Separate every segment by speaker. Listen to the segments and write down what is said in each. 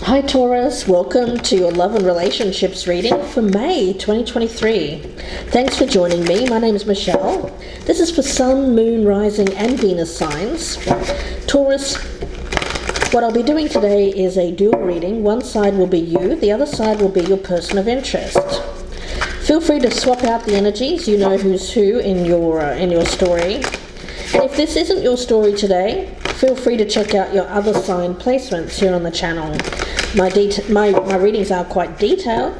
Speaker 1: Hi Taurus, welcome to your love and relationships reading for May 2023. Thanks for joining me. My name is Michelle. This is for Sun, Moon, Rising and Venus signs. Taurus, what I'll be doing today is a dual reading. One side will be you, the other side will be your person of interest. Feel free to swap out the energies, you know who's who in your story. And if this isn't your story today, feel free to check out your other sign placements here on the channel. My readings are quite detailed.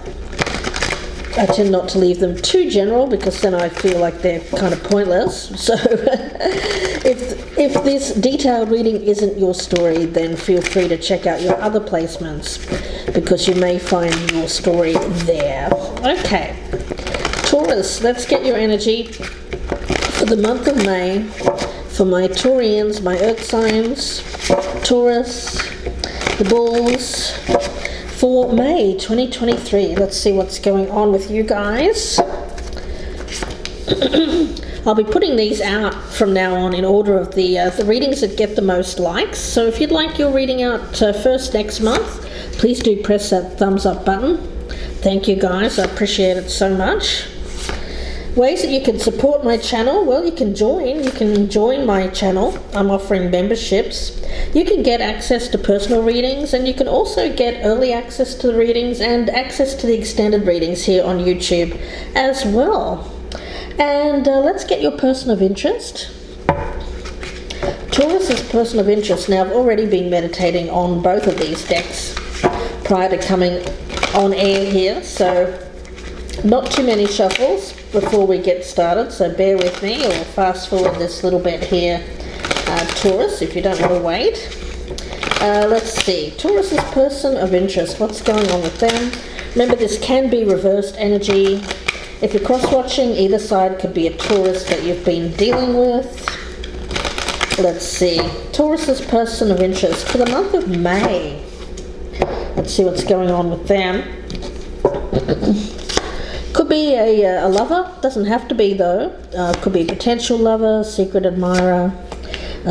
Speaker 1: I tend not to leave them too general because then I feel like they're kind of pointless. So if this detailed reading isn't your story, then feel free to check out your other placements because you may find your story there. Okay, Taurus, let's get your energy for the month of May for my Taurians, my earth signs, Taurus, the bulls, for May 2023. Let's see what's going on with you guys. I'll be putting these out from now on in order of the readings that get the most likes. So if you'd like your reading out first next month, please do press that thumbs up button. Thank you guys, I appreciate it so much. Ways that you can support my channel, well, you can join my channel. I'm offering memberships. You can get access to personal readings, and you can also get early access to the readings and access to the extended readings here on YouTube as well. And let's get your person of interest. Taurus's person of interest. Now, I've already been meditating on both of these decks prior to coming on air here, so not too many shuffles before we get started, so bear with me or fast forward this little bit here, Taurus, if you don't want to wait. Let's see, Taurus's person of interest, what's going on with them? Remember, this can be reversed energy. If you're cross-watching, either side could be a Taurus that you've been dealing with. Let's see, Taurus's person of interest for the month of May. Let's see what's going on with them. Could be a lover, doesn't have to be though. Could be a potential lover, secret admirer,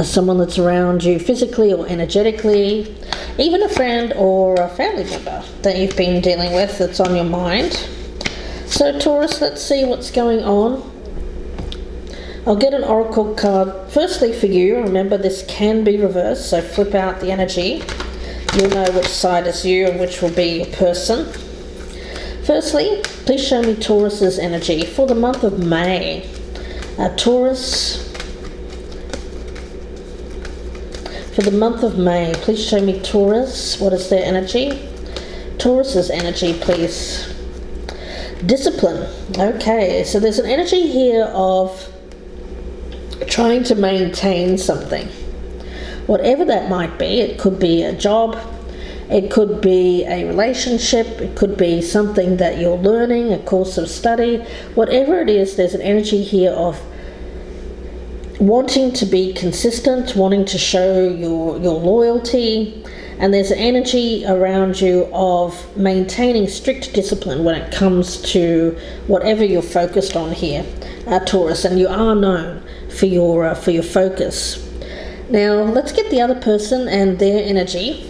Speaker 1: someone that's around you physically or energetically, even a friend or a family member that you've been dealing with that's on your mind. So Taurus, let's see what's going on. I'll get an oracle card firstly for you. Remember, this can be reversed, so flip out the energy. You'll know which side is you and which will be your person. Firstly, please show me Taurus's energy for the month of May. Taurus, for the month of May, please show me Taurus. What is their energy? Taurus's energy, please. Discipline. Okay, so there's an energy here of trying to maintain something. Whatever that might be, it could be a job, it could be a relationship, it could be something that you're learning, a course of study. Whatever it is, there's an energy here of wanting to be consistent, wanting to show your loyalty, and there's an energy around you of maintaining strict discipline when it comes to whatever you're focused on here, Taurus, and you are known for your focus. Now, let's get the other person and their energy.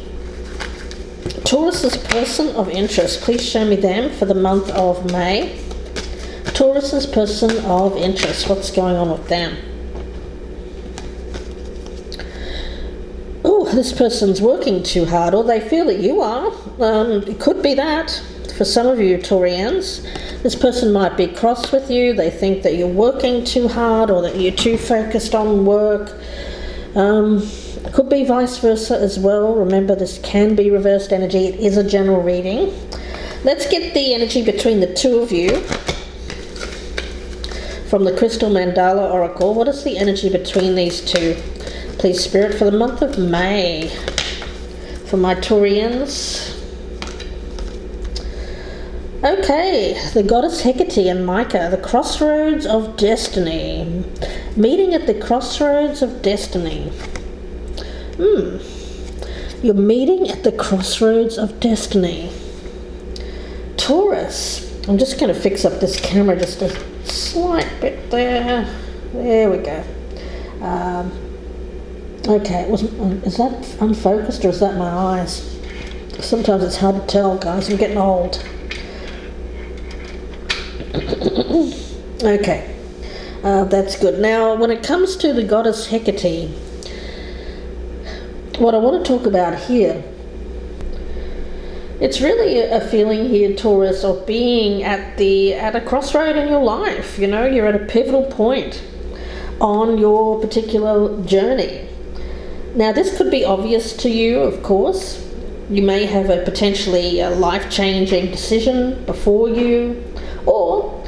Speaker 1: Taurus's person of interest, please show me them for the month of May. Taurus's person of interest, what's going on with them? Oh, this person's working too hard, or they feel that you are. It could be that. For some of you Taurians, this person might be cross with you. They think that you're working too hard or that you're too focused on work. Could be vice versa as well. Remember, this can be reversed energy. It is a general reading. Let's get the energy between the two of you from the Crystal Mandala Oracle. What is the energy between these two? Please, Spirit, for the month of May, for my Taurians. Okay, the goddess Hecate and Micah, the crossroads of destiny. Meeting at the crossroads of destiny. You're meeting at the crossroads of destiny. Taurus, I'm just going to fix up this camera just a slight bit there. There we go. Okay, is that unfocused or is that my eyes? Sometimes it's hard to tell, guys. I'm getting old. Okay, that's good. Now, when it comes to the goddess Hecate, what I want to talk about here, it's really a feeling here, Taurus, of being at a crossroad in your life. You know, you're at a pivotal point on your particular journey. Now, this could be obvious to you, of course. You may have a potentially life-changing decision before you, or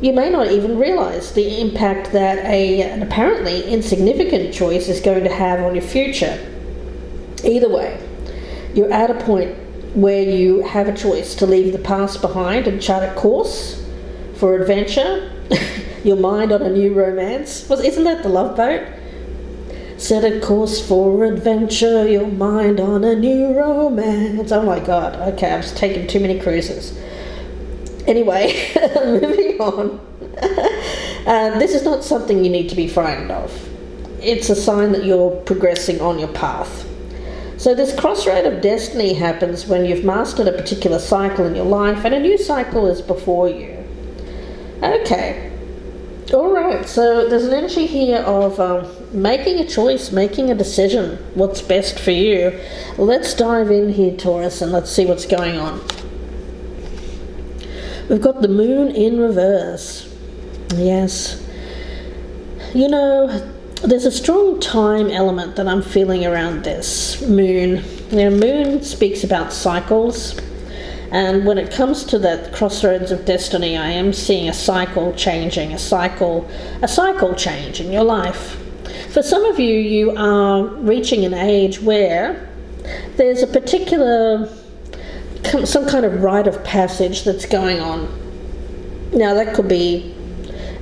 Speaker 1: you may not even realize the impact that an apparently insignificant choice is going to have on your future. Either way, you're at a point where you have a choice to leave the past behind and chart a course for adventure, your mind on a new romance. Isn't that The Love Boat? Set a course for adventure, your mind on a new romance. Oh my God, okay, I've just taken too many cruises. Anyway, moving on. This is not something you need to be frightened of. It's a sign that you're progressing on your path. So this crossroad of destiny happens when you've mastered a particular cycle in your life and a new cycle is before you. Okay. Alright, so there's an energy here of making a choice, making a decision, what's best for you. Let's dive in here, Taurus, and let's see what's going on. We've got the moon in reverse. Yes. You know, there's a strong time element that I'm feeling around this moon. You know, moon speaks about cycles. And when it comes to that crossroads of destiny, I am seeing a cycle changing, a cycle change in your life. For some of you, you are reaching an age where there's a particular, some kind of rite of passage that's going on. Now that could be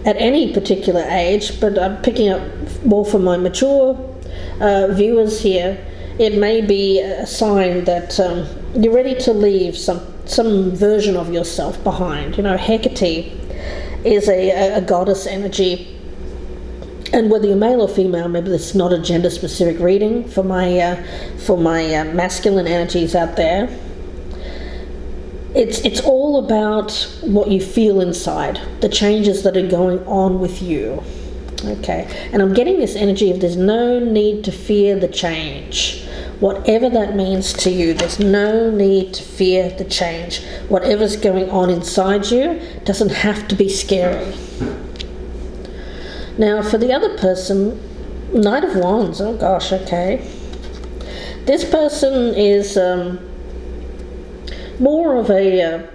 Speaker 1: at any particular age, but I'm picking up more for my mature viewers here. It may be a sign that you're ready to leave some version of yourself behind. You know, Hecate is a goddess energy, and whether you're male or female, maybe this is not a gender specific reading for my masculine energies out there. It's all about what you feel inside, the changes that are going on with you. Okay, and I'm getting this energy of there's no need to fear the change. Whatever that means to you, there's no need to fear the change. Whatever's going on inside you doesn't have to be scary. Now, for the other person, Knight of Wands, oh gosh, okay. This person is more of a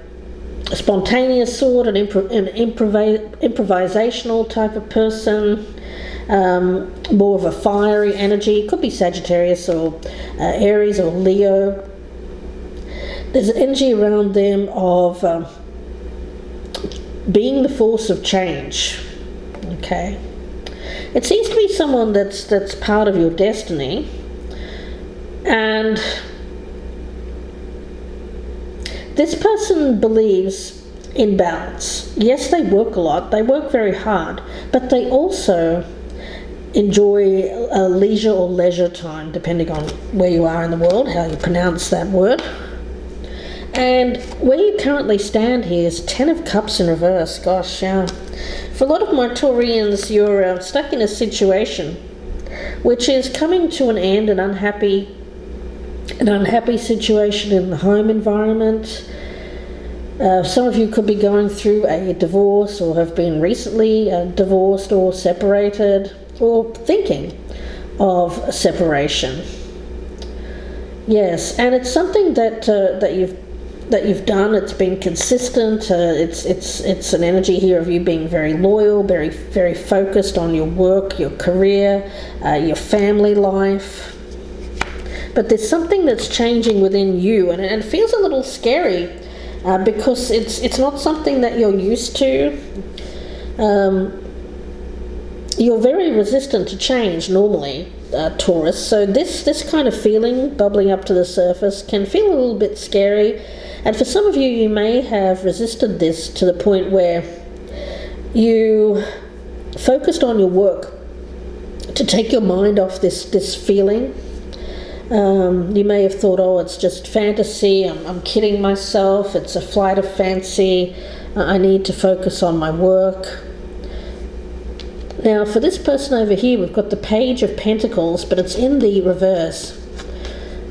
Speaker 1: spontaneous sort, an improvisational type of person, more of a fiery energy. It could be Sagittarius or Aries or Leo. There's an energy around them of being the force of change. Okay, it seems to be someone that's part of your destiny, and this person believes in balance. Yes, they work a lot, they work very hard, but they also enjoy leisure or leisure time, depending on where you are in the world, how you pronounce that word. And where you currently stand here is 10 of Cups in reverse. Gosh, yeah. For a lot of my Taurians, you're stuck in a situation which is coming to an end, an unhappy situation in the home environment. Some of you could be going through a divorce or have been recently divorced or separated or thinking of separation. Yes, and it's something that you've done. It's been consistent. It's an energy here of you being very loyal, very very focused on your work, your career, your family life. But there's something that's changing within you, and it feels a little scary. Because it's not something that you're used to. You're very resistant to change normally, Taurus. So this kind of feeling bubbling up to the surface can feel a little bit scary. And for some of you, you may have resisted this to the point where you focused on your work to take your mind off this feeling. You may have thought, oh, it's just fantasy, I'm kidding myself, it's a flight of fancy, I need to focus on my work. Now, for this person over here, we've got the Page of Pentacles, but it's in the reverse.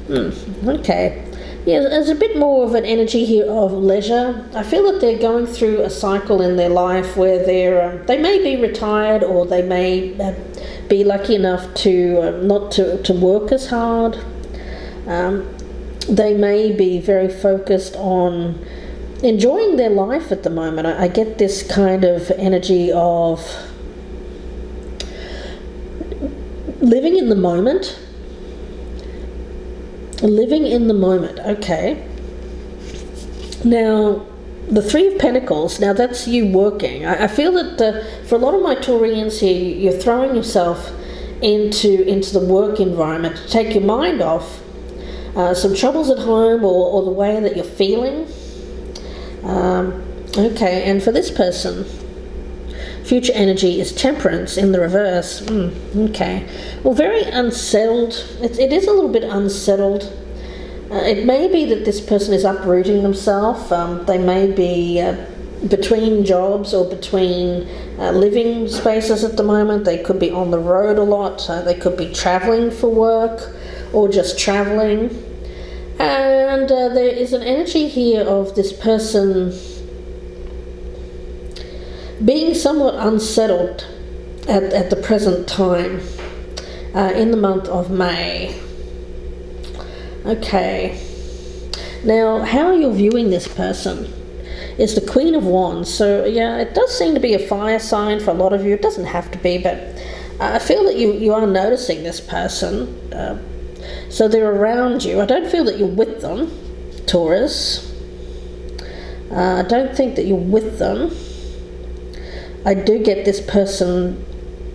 Speaker 1: Okay. Yeah, there's a bit more of an energy here of leisure. I feel that they're going through a cycle in their life where they may be retired, or they may be lucky enough to not to work as hard. They may be very focused on enjoying their life at the moment. I get this kind of energy of living in the moment. Living in the moment, okay. Now, the Three of Pentacles, now that's you working. I feel that for a lot of my Taurians here, you're throwing yourself into the work environment to take your mind off some troubles at home, or the way that you're feeling. Okay, and for this person, future energy is Temperance in the reverse. Okay. Well, very unsettled. It is a little bit unsettled. It may be that this person is uprooting themselves. They may be between jobs or between living spaces at the moment. They could be on the road a lot. They could be traveling for work, or just traveling. And there is an energy here of this person being somewhat unsettled at the present time in the month of May. Okay. Now, how you're viewing this person is the Queen of Wands. So, yeah, it does seem to be a fire sign for a lot of you. It doesn't have to be, but I feel that you are noticing this person. So they're around you. I don't feel that you're with them, Taurus. I don't think that you're with them. I do get this person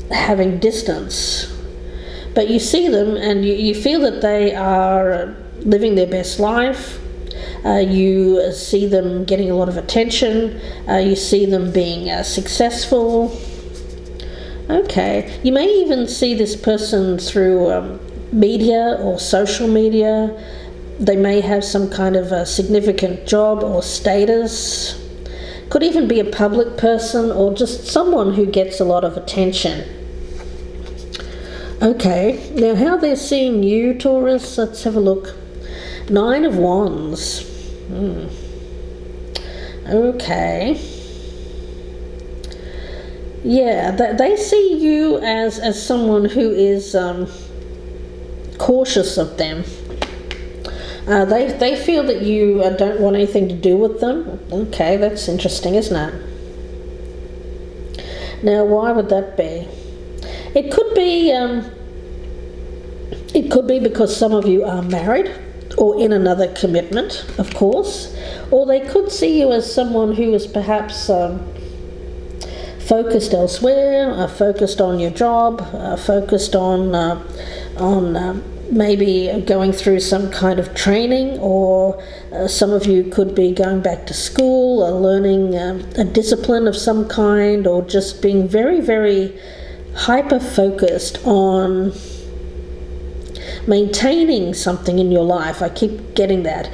Speaker 1: having distance, but you see them and you feel that they are living their best life. You see them getting a lot of attention. You see them being successful. Okay, you may even see this person through media or social media. They may have some kind of a significant job or status. Could even be a public person, or just someone who gets a lot of attention. Okay, now how they're seeing you, Taurus, let's have a look. Nine of Wands. Okay. Yeah, they see you as someone who is cautious of them. They feel that you don't want anything to do with them. Okay, that's interesting, isn't it? Now, why would that be? It could be because some of you are married or in another commitment, of course, or they could see you as someone who is perhaps focused elsewhere, focused on your job, focused on maybe going through some kind of training, or some of you could be going back to school or learning a discipline of some kind, or just being very, very hyper-focused on maintaining something in your life. I keep getting that.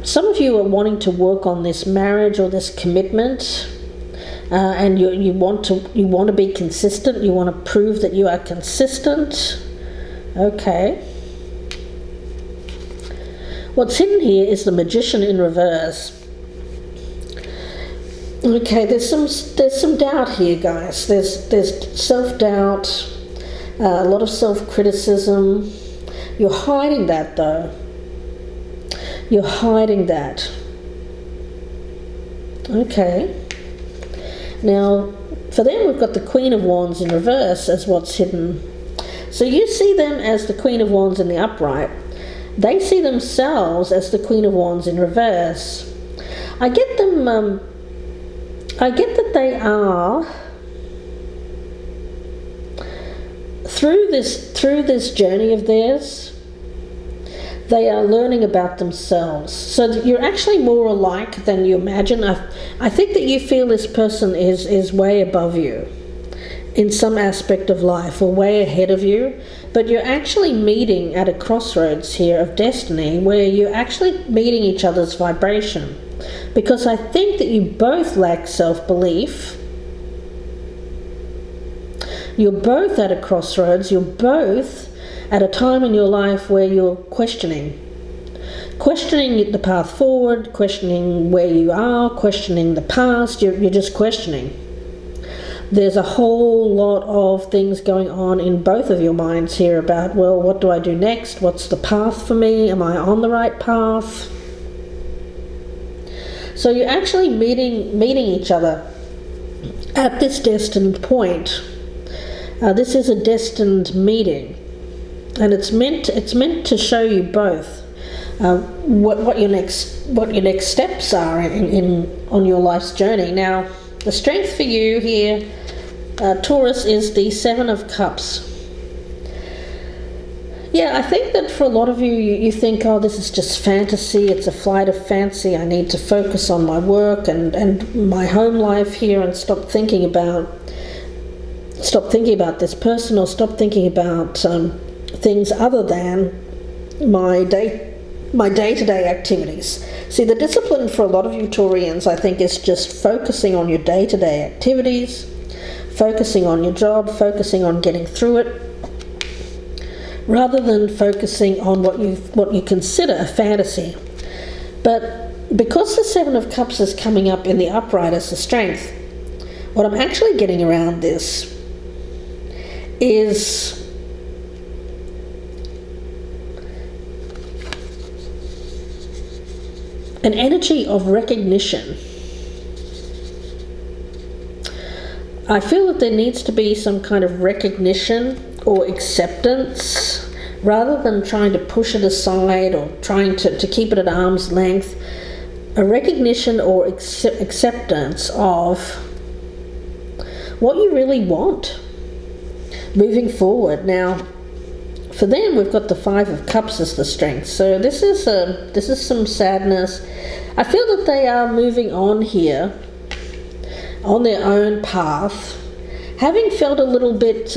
Speaker 1: Some of you are wanting to work on this marriage or this commitment, and you want to be consistent. You want to prove that you are consistent. Okay. What's hidden here is the Magician in reverse. Okay, there's some doubt here, guys. There's self-doubt, a lot of self-criticism. You're hiding that, though. You're hiding that. Okay. Now, for them, we've got the Queen of Wands in reverse as what's hidden. So you see them as the Queen of Wands in the upright. They see themselves as the Queen of Wands in reverse. I get them. I get that they are through this journey of theirs. They are learning about themselves. So that you're actually more alike than you imagine. I think that you feel this person is way above you in some aspect of life, or way ahead of you. but you're actually meeting at a crossroads here of destiny where you're actually meeting each other's vibration. Because I think that you both lack self-belief. You're both at a crossroads. You're both at a time in your life where you're questioning the path forward, questioning where you are, questioning the past. You're just questioning. There's a whole lot of things going on in both of your minds here about, well, what do I do next? What's the path for me? Am I on the right path? So you're actually meeting each other at this destined point. This is a destined meeting, and it's meant to show you both what your next steps are on your life's journey. Now, the strength for you here, Taurus, is the Seven of Cups. Yeah, I think that for a lot of you think, oh, this is just fantasy, it's a flight of fancy, I need to focus on my work and my home life here and stop thinking about this person, or stop thinking about things other than my day-to-day activities. See, the discipline for a lot of you Taurians, I think, is just focusing on your day-to-day activities, focusing on your job, focusing on getting through it, rather than focusing on what you consider a fantasy. But because the Seven of Cups is coming up in the upright as the strength, what I'm actually getting around this is an energy of recognition. I feel that there needs to be some kind of recognition or acceptance, rather than trying to push it aside or trying to keep it at arm's length. A recognition or acceptance of what you really want moving forward. Now, for them, we've got the Five of Cups as the strength. So this is some sadness. I feel that they are moving on here on their own path, having felt a little bit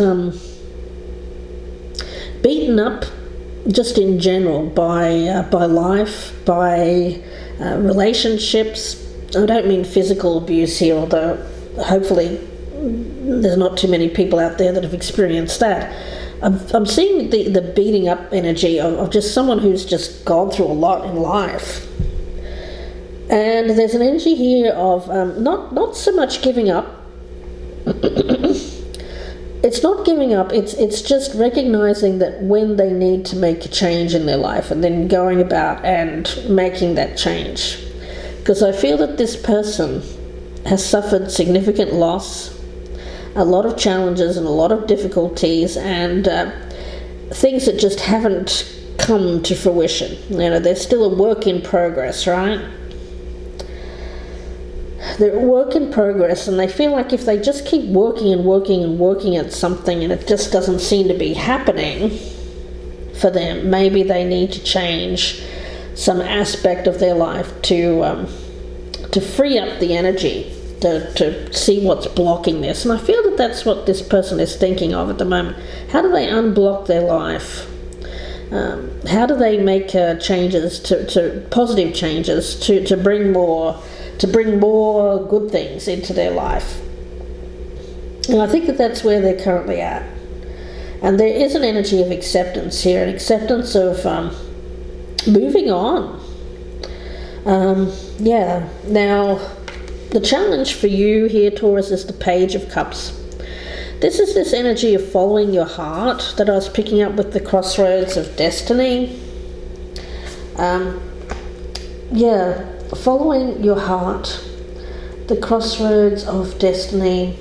Speaker 1: beaten up just in general by life, by relationships. I don't mean physical abuse here, although hopefully there's not too many people out there that have experienced that. I'm seeing the beating up energy of just someone who's just gone through a lot in life. And there's an energy here of not so much giving up. It's not giving up, it's just recognizing that when they need to make a change in their life, and then going about and making that change. Because I feel that this person has suffered significant loss, a lot of challenges and a lot of difficulties, and things that just haven't come to fruition. You know, they're still a work in progress, right? They're a work in progress, and they feel like if they just keep working and working and working at something and it just doesn't seem to be happening for them, maybe they need to change some aspect of their life to free up the energy to see what's blocking this. And I feel that that's what this person is thinking of at the moment. How do they unblock their life? How do they make changes to positive changes to bring more good things into their life? And I think that that's where they're currently at. And there is an energy of acceptance here, an acceptance of moving on. Yeah. Now, the challenge for you here, Taurus, is the Page of Cups. This is this energy of following your heart that I was picking up with the Crossroads of Destiny. Yeah, following your heart, the Crossroads of Destiny.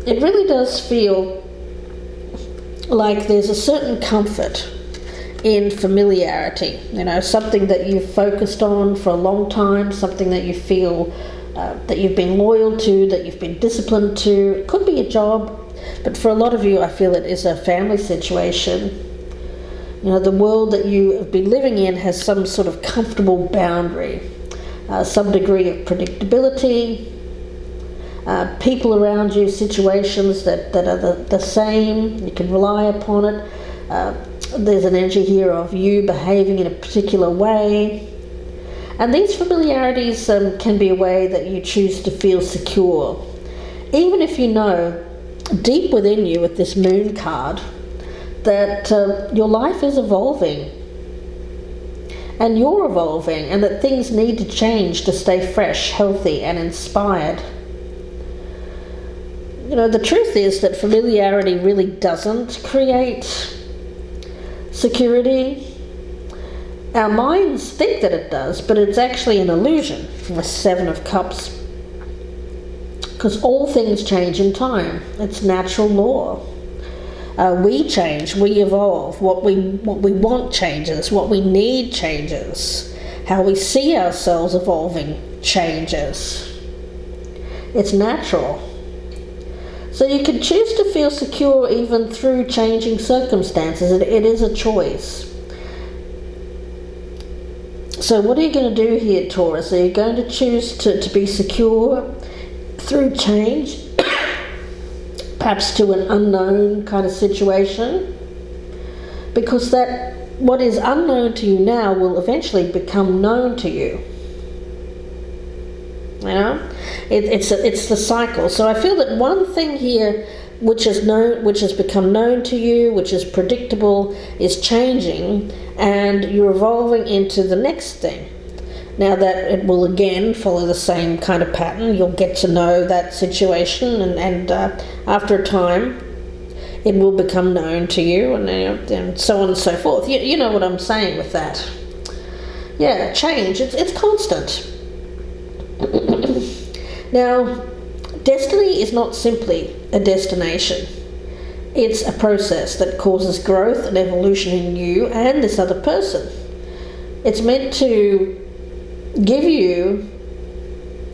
Speaker 1: It really does feel like there's a certain comfort in familiarity, you know, something that you've focused on for a long time, something that you feel that you've been loyal to, that you've been disciplined to. It could be a job, but for a lot of you, I feel it is a family situation. You know, the world that you have been living in has some sort of comfortable boundary, some degree of predictability, people around you, situations that are the same. You can rely upon it. There's an energy here of you behaving in a particular way. And these familiarities can be a way that you choose to feel secure. Even if you know deep within you with this moon card that your life is evolving and you're evolving, and that things need to change to stay fresh, healthy and inspired. You know, the truth is that familiarity really doesn't create security. Our minds think that it does, but it's actually an illusion from the Seven of Cups. Because all things change in time. It's natural law. We change, we evolve. What we want changes, what we need changes. How we see ourselves evolving changes. It's natural. So you can choose to feel secure even through changing circumstances. It is a choice. So what are you going to do here, Taurus? Are you going to choose to be secure through change? Perhaps to an unknown kind of situation? Because that what is unknown to you now will eventually become known to you. You know? It's the cycle. So I feel that one thing here which has become known to you, which is predictable, is changing, and you're evolving into the next thing. Now that it will again follow the same kind of pattern. You'll get to know that situation, and after a time it will become known to you, and so on and so forth. You know what I'm saying with that. Yeah, change, it's constant. Now, destiny is not simply a destination. It's a process that causes growth and evolution in you and this other person. It's meant to give you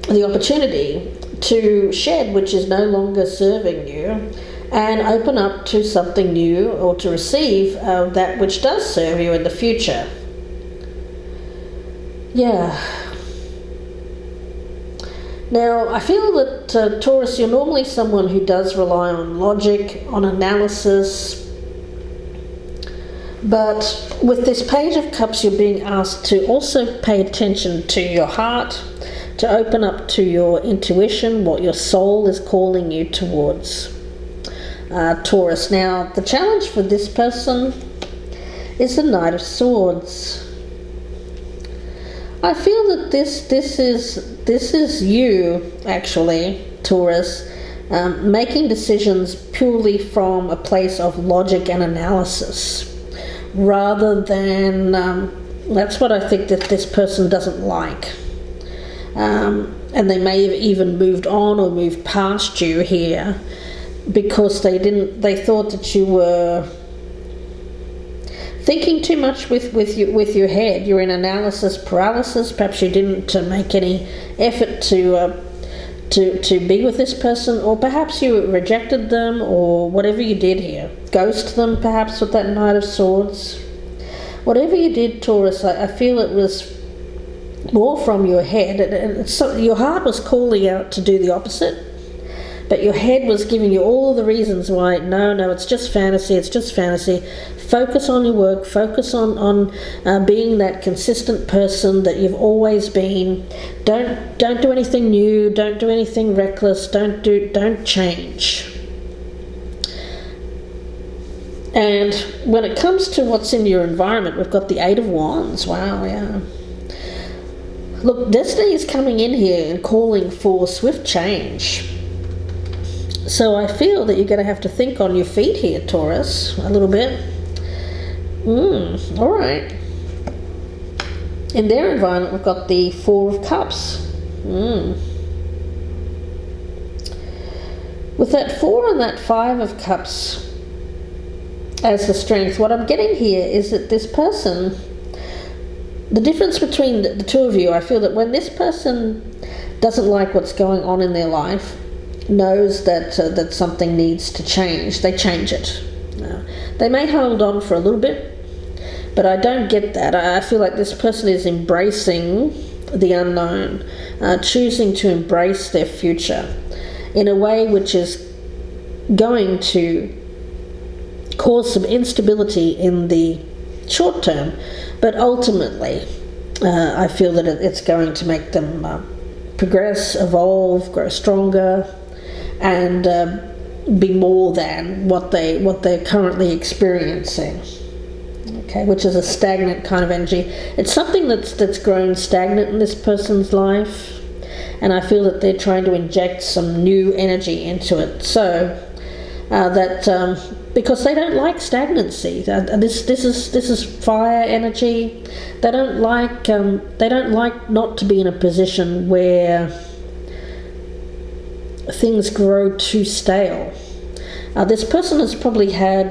Speaker 1: the opportunity to shed which is no longer serving you and open up to something new, or to receive that which does serve you in the future. Yeah. Now, I feel that, Taurus, you're normally someone who does rely on logic, on analysis, but with this Page of Cups, you're being asked to also pay attention to your heart, to open up to your intuition, what your soul is calling you towards, Taurus. Now, the challenge for this person is the Knight of Swords. I feel that this is you, actually, Taurus, making decisions purely from a place of logic and analysis, rather than, that's what I think that this person doesn't like. And they may have even moved on or moved past you here because they thought that you were thinking too much with your head. You're in analysis paralysis. Perhaps you didn't make any effort to be with this person, or perhaps you rejected them, or whatever you did here. Ghost them, perhaps, with that Knight of Swords. Whatever you did, Taurus, I feel it was more from your head. Your heart was calling out to do the opposite, but your head was giving you all the reasons why, no, it's just fantasy. Focus on your work, focus on being that consistent person that you've always been. Don't do anything new, don't do anything reckless, don't change. And when it comes to what's in your environment, we've got the Eight of Wands. Wow, yeah. Look, destiny is coming in here and calling for swift change. So I feel that you're going to have to think on your feet here, Taurus, a little bit. All right. In their environment, we've got the Four of Cups. With that Four and that Five of Cups as the strength, what I'm getting here is that this person, the difference between the two of you, I feel that when this person doesn't like what's going on in their life, knows that something needs to change, they change it. They may hold on for a little bit, but I don't get that. I feel like this person is embracing the unknown, choosing to embrace their future. in a way which is going to cause some instability in the short term, but ultimately I feel that it's going to make them progress, evolve, grow stronger, and be more than what they're currently experiencing. Okay, which is a stagnant kind of energy. It's something that's grown stagnant in this person's life, and I feel that they're trying to inject some new energy into it. So because they don't like stagnancy. This is fire energy. They don't like not to be in a position where things grow too stale. This person has probably had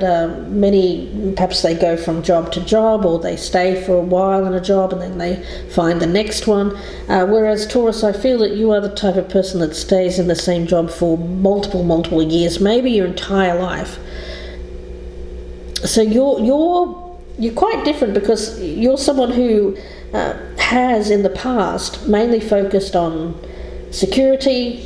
Speaker 1: perhaps they go from job to job, or they stay for a while in a job and then they find the next one. Whereas Taurus, I feel that you are the type of person that stays in the same job for multiple years, maybe your entire life. So you're quite different, because you're someone who has in the past mainly focused on security,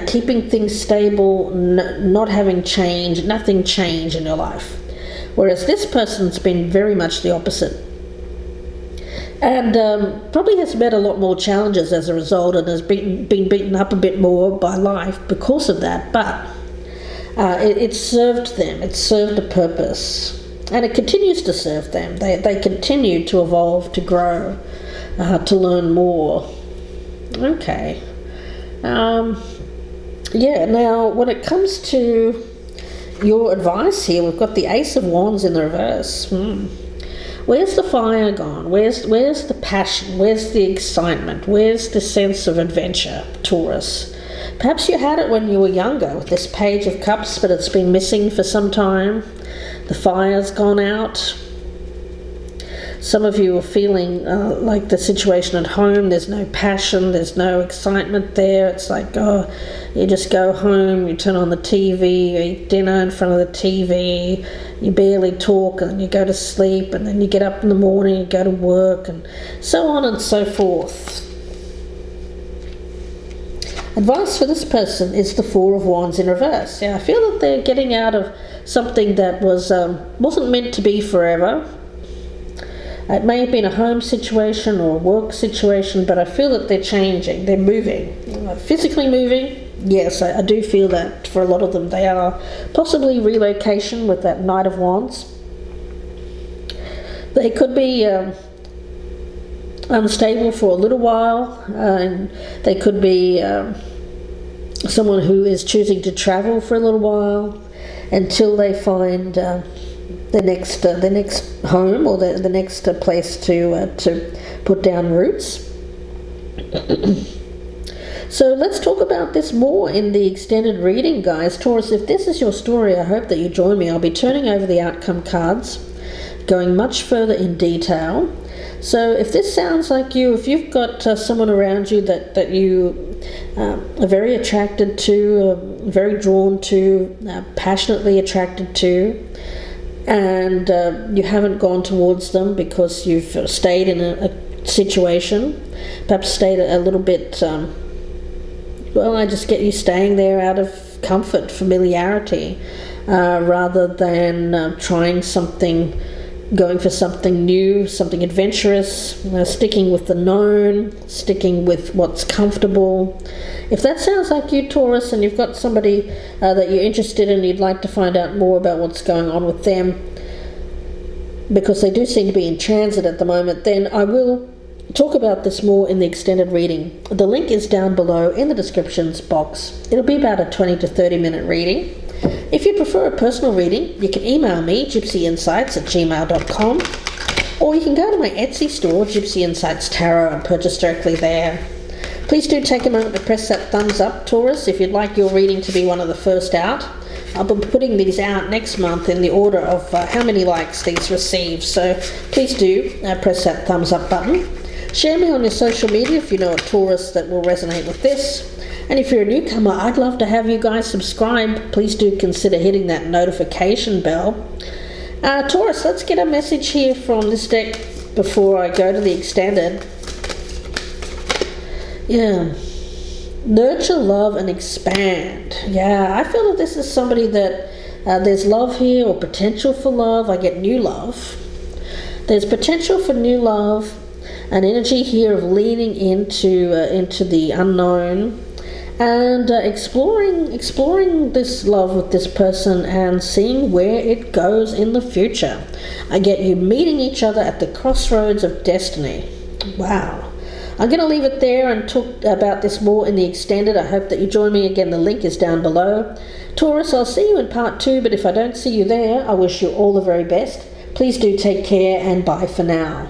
Speaker 1: keeping things stable, not having change, nothing change in your life. Whereas this person's been very much the opposite. And probably has met a lot more challenges as a result, and has been beaten up a bit more by life because of that. But it served them, it served a purpose. And it continues to serve them. They continue to evolve, to grow, to learn more. Okay. Yeah, now when it comes to your advice here, we've got the Ace of Wands in the reverse. Where's the fire gone? Where's the passion? Where's the excitement? Where's the sense of adventure, Taurus? Perhaps you had it when you were younger with this Page of Cups, but it's been missing for some time. The fire's gone out. Some of you are feeling like the situation at home, there's no passion, there's no excitement there. It's like, you just go home, you turn on the TV, you eat dinner in front of the TV, you barely talk, and then you go to sleep, and then you get up in the morning, you go to work, and so on and so forth. Advice for this person is the Four of Wands in reverse. Yeah, I feel that they're getting out of something that wasn't meant to be forever. It may have been a home situation or a work situation, but I feel that they're changing, they're moving. Physically moving, yes, I do feel that for a lot of them. They are possibly relocation with that Knight of Wands. They could be unstable for a little while, and they could be someone who is choosing to travel for a little while until they find the next home, or the next place to put down roots. So let's talk about this more in the extended reading, guys. Taurus, if this is your story, I hope that you join me. I'll be turning over the outcome cards, going much further in detail. So if this sounds like you, if you've got someone around you that you are very attracted to, very drawn to, passionately attracted to, and you haven't gone towards them because you've stayed in a situation, perhaps stayed a little bit, I just get you staying there out of comfort, familiarity, rather than trying something, going for something new, something adventurous, sticking with the known, sticking with what's comfortable. If that sounds like you, Taurus, and you've got somebody that you're interested in, you'd like to find out more about what's going on with them, because they do seem to be in transit at the moment, then I will talk about this more in the extended reading. The link is down below in the descriptions box. It'll be about a 20 to 30 minute reading. If you prefer a personal reading, you can email me, gypsyinsights@gmail.com, or you can go to my Etsy store, Gypsy Insights Tarot, and purchase directly there. Please do take a moment to press that thumbs up, Taurus, if you'd like your reading to be one of the first out. I'll be putting these out next month in the order of how many likes these receive, so please do press that thumbs up button. Share me on your social media if you know a Taurus that will resonate with this. And if you're a newcomer, I'd love to have you guys subscribe. Please do consider hitting that notification bell. Taurus, let's get a message here from this deck before I go to the extended. Yeah. Nurture, love, and expand. Yeah, I feel that this is somebody that there's love here or potential for love. I get new love. There's potential for new love, an energy here of leaning into the unknown and exploring this love with this person and seeing where it goes in the future. I get you meeting each other at the crossroads of destiny. Wow. I'm going to leave it there and talk about this more in the extended. I hope that you join me again. The link is down below. Taurus, I'll see you in part 2, but if I don't see you there, I wish you all the very best. Please do take care and bye for now.